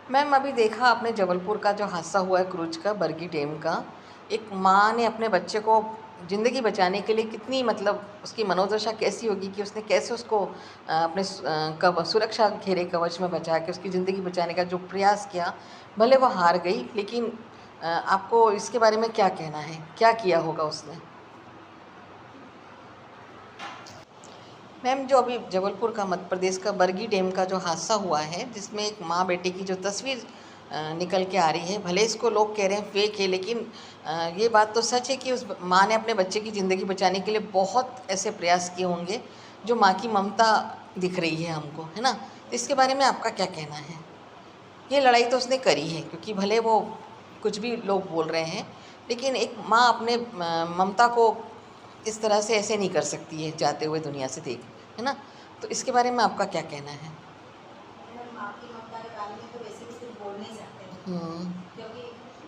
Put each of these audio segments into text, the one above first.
Ma'am अभी देखा आपने जबलपुर का जो हादसा हुआ है क्रूज का, बरगी डैम का। एक माँ ने अपने बच्चे को ज़िंदगी बचाने के लिए कितनी मतलब उसकी मनोदशा कैसी होगी कि उसने कैसे उसको अपने सुरक्षा घेरे कवच में बचा के उसकी ज़िंदगी बचाने का जो प्रयास किया। भले वो हार गई, लेकिन आपको इसके बारे में क्या कहना है, क्या किया होगा उसने? मैम जो अभी जबलपुर का, मध्य प्रदेश का बरगी डैम का जो हादसा हुआ है, जिसमें एक माँ बेटे की जो तस्वीर निकल के आ रही है, भले इसको लोग कह रहे हैं फेक है, लेकिन ये बात तो सच है कि उस माँ ने अपने बच्चे की ज़िंदगी बचाने के लिए बहुत ऐसे प्रयास किए होंगे जो माँ की ममता दिख रही है हमको, है ना? तो इसके बारे में आपका क्या कहना है? ये लड़ाई तो उसने करी है, क्योंकि भले वो कुछ भी लोग बोल रहे हैं, लेकिन एक माँ अपने ममता को इस तरह से ऐसे नहीं कर सकती है जाते हुए दुनिया से देख, है ना? तो इसके बारे में आपका क्या कहना है? मैडम, माँ की ममता के बारे में तो वैसे भी कुछ बोल नहीं सकते हैं, हम्म। क्योंकि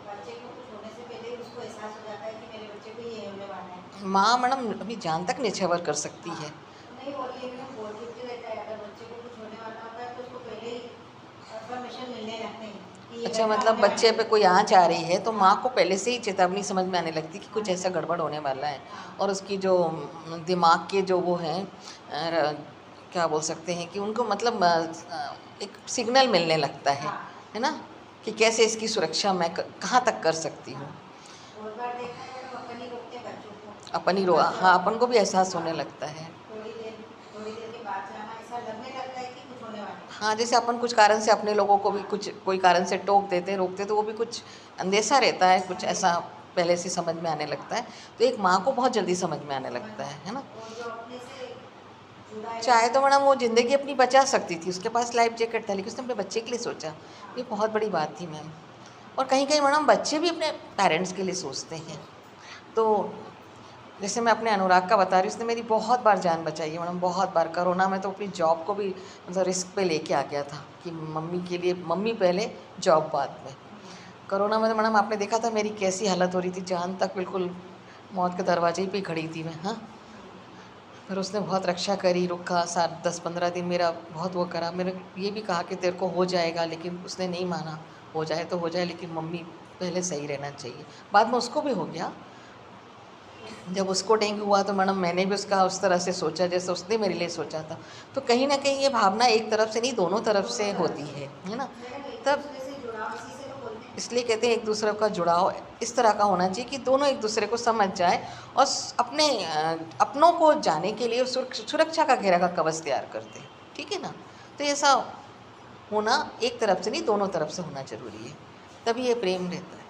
बच्चे को कुछ होने से पहले ही उसको एहसास हो जाता है कि मेरे बच्चे को ये होने वाला है। माँ मैडम अभी जान तक न्यौछावर कर सकती हाँ, है। नहीं, और ये मैडम बोल देते रहता है, अगर बच्चे को कुछ होने वाला होता है तो उसको पहले ही इन्फॉर्मेशन मिलने लगते हैं कि ये अच्छा, घटना मतलब होने बच्चे वाली पे है। कोई आँच आ रही है तो माँ हाँ, को पहले से ही चेतावनी समझ में आने लगती है कि हाँ कुछ ऐसा मैडम। गड़बड़ होने वाला है। हाँ, और उसकी जो दिमाग के जो वो हैं, क्या बोल सकते हैं कि उनको मतलब एक सिग्नल मिलने लगता हाँ, है ना? कि कैसे इसकी सुरक्षा मैं कहाँ तक कर सकती हाँ। हूँ। बहुत बार देखा है मैडम, अपन ही रोकते हैं बच्चों को अपन ही कि रो मत हाँ, जाओ। अपन को भी एहसास हाँ, होने लगता है। थोड़ी देर के बाद जाना, ऐसा लगने लगता है कि कुछ होने वाला है। हाँ, जैसे अपन कुछ कारण से अपने लोगों को भी हाँ, कुछ कोई कारण से टोक देते हैं, रोकते हैं, तो वो भी कुछ अंदेशा रहता है, कुछ ऐसा अंदेशा। पहले से समझ में आने हाँ, लगता है। तो एक माँ को बहुत जल्दी समझ में आने समझ लगता में है ना? और जो अपने से जुड़ा है चाहे तो जिसको। मैडम वो ज़िंदगी अपनी बचा सकती थी, उसके पास लाइफ जैकेट था, लेकिन उसने अपने बच्चे के लिए सोचा। ये हाँ, बहुत बड़ी बात थी मैम। और कहीं-कहीं मैडम बच्चे भी अपने पेरेंट्स के लिए सोचते हैं। सोच। तो जैसे मैं अपने अनुराग का बता रही हूँ, उसने मेरी बहुत बार जान बचाई है मैडम, बहुत बार। कोरोना में तो अपनी जॉब को भी मतलब रिस्क पे लेके आ गया था कि मम्मी के लिए, मम्मी पहले, जॉब बाद में। कोरोना में तो मैडम आपने देखा था मेरी कैसी हालत हो रही थी, जान तक बिल्कुल मौत के दरवाजे पे ही खड़ी थी मैं, हाँ। फिर उसने बहुत रक्षा करी, रुका, 7-10-15 दिन मेरा बहुत वो करा। मैंने ये भी कहा कि तेरे को हो जाएगा, लेकिन उसने नहीं माना। हो जाए तो हो जाए, लेकिन मम्मी पहले सही रहना चाहिए। बाद में उसको भी हो गया। जब उसको डेंगू हुआ तो मैडम मैंने भी उसका उस तरह से सोचा जैसे उसने मेरे लिए सोचा था। तो कहीं न कहीं ये भावना एक तरफ से नहीं, दोनों तरफ दोनों से तरफ होती से है ना? मैडम, एक तब दूसरे से जुड़ाव इसी से तो बोलते हैं। इसलिए कहते हैं एक दूसरे का जुड़ाव इस तरह का होना चाहिए कि दोनों एक दूसरे को समझ जाए और अपने अपनों को जाने के लिए सुरक्षा का घेरा का कवच तैयार करते हैं, ठीक है ना? तो ऐसा होना एक तरफ से नहीं, दोनों तरफ से होना जरूरी है, तभी ये प्रेम रहता है।